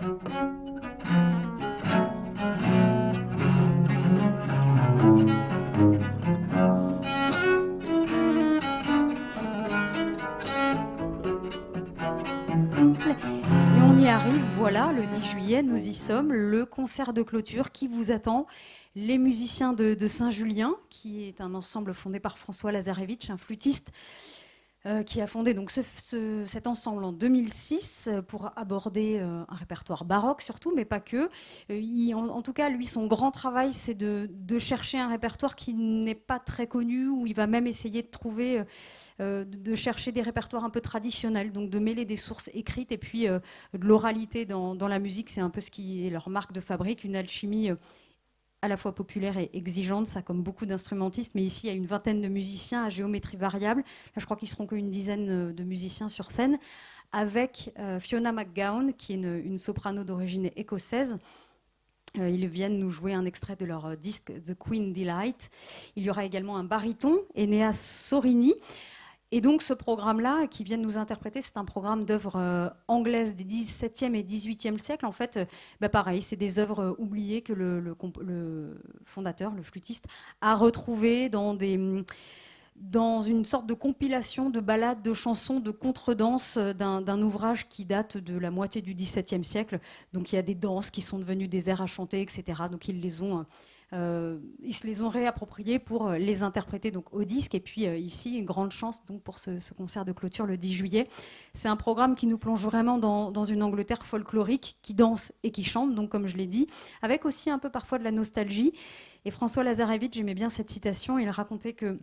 Et on y arrive, voilà, le 10 juillet, nous y sommes, le concert de clôture qui vous attend. Les musiciens de Saint-Julien, qui est un ensemble fondé par François Lazarevitch, un flûtiste qui a fondé donc cet ensemble en 2006 pour aborder un répertoire baroque surtout, mais pas que. En tout cas, lui, son grand travail, c'est de chercher un répertoire qui n'est pas très connu, où il va même essayer de trouver, de chercher des répertoires un peu traditionnels, donc de mêler des sources écrites et puis de l'oralité dans la musique. C'est un peu ce qui est leur marque de fabrique, une alchimie à la fois populaire et exigeante, ça comme beaucoup d'instrumentistes, mais ici il y a une vingtaine de musiciens à géométrie variable. Là je crois qu'ils seront qu'une dizaine de musiciens sur scène, avec Fiona McGowan, qui est une soprano d'origine écossaise. Ils viennent nous jouer un extrait de leur disque The Queen Delight. Il y aura également un baryton, Enea Sorini. Et donc ce programme-là, qui vient de nous interpréter, c'est un programme d'œuvres anglaises des 17e et 18e siècles. En fait, pareil, c'est des œuvres oubliées que le fondateur, le flûtiste, a retrouvées dans une sorte de compilation de ballades, de chansons, de contredanses d'un ouvrage qui date de la moitié du XVIIe siècle. Donc il y a des danses qui sont devenues des airs à chanter, etc. Donc ils se les ont réappropriés pour les interpréter donc au disque. Et puis ici, une grande chance donc, pour ce concert de clôture le 10 juillet. C'est un programme qui nous plonge vraiment dans une Angleterre folklorique qui danse et qui chante, donc comme je l'ai dit, avec aussi un peu parfois de la nostalgie. Et François Lazarevitch, j'aimais bien cette citation, il racontait que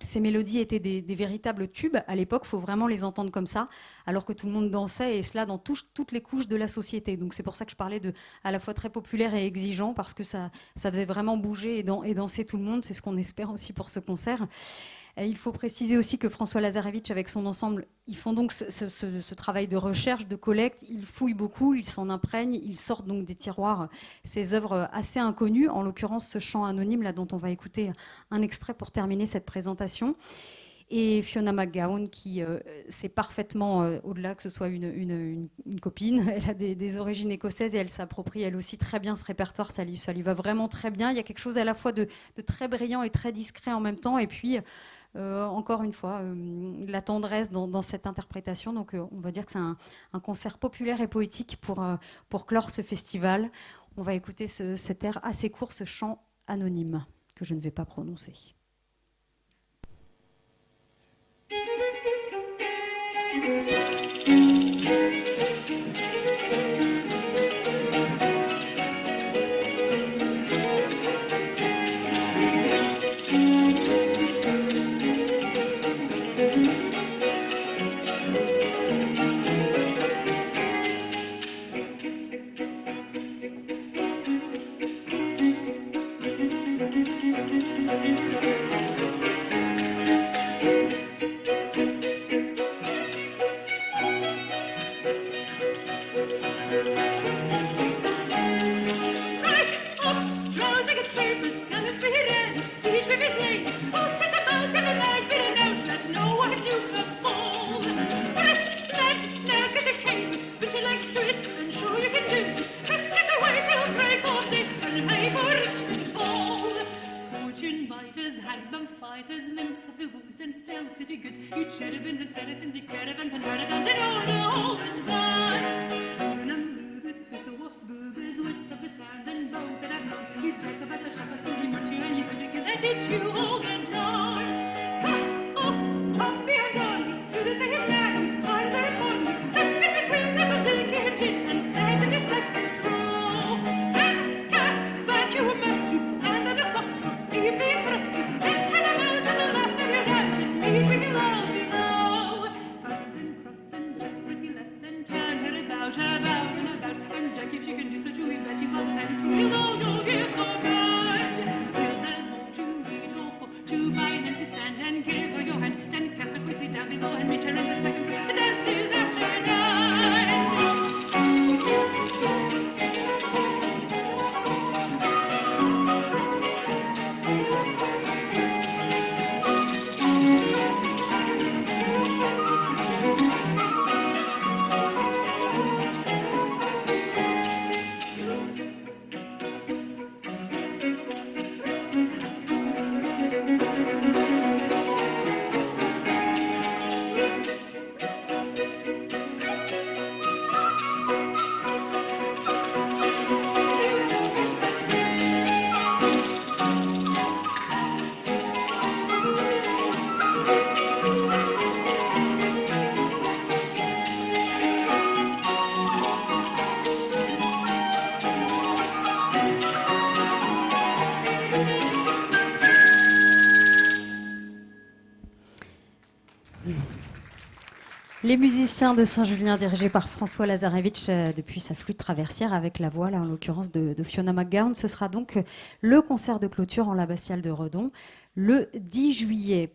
ces mélodies étaient des véritables tubes. À l'époque, il faut vraiment les entendre comme ça, alors que tout le monde dansait, et cela dans toutes les couches de la société. Donc c'est pour ça que je parlais de à la fois très populaire et exigeant, parce que ça faisait vraiment bouger et danser tout le monde. C'est ce qu'on espère aussi pour ce concert. Et il faut préciser aussi que François Lazarevitch, avec son ensemble, ils font donc ce travail de recherche, de collecte. Ils fouillent beaucoup, ils s'en imprègnent, ils sortent donc des tiroirs ces œuvres assez inconnues, en l'occurrence ce chant anonyme là dont on va écouter un extrait pour terminer cette présentation. Et Fiona McGowan, qui sait parfaitement, au-delà que ce soit une copine, elle a des origines écossaises et elle s'approprie elle aussi très bien ce répertoire, ça lui va vraiment très bien. Il y a quelque chose à la fois de très brillant et très discret en même temps, et puis encore une fois, la tendresse dans cette interprétation. Donc on va dire que c'est un concert populaire et poétique pour clore ce festival. On va écouter cet air assez court, ce chant anonyme que je ne vais pas prononcer. Les musiciens de Saint-Julien, dirigés par François Lazarevitch, depuis sa flûte traversière, avec la voix, là, en l'occurrence, de Fiona McGowan. Ce sera donc le concert de clôture en l'abbatiale de Redon le 10 juillet.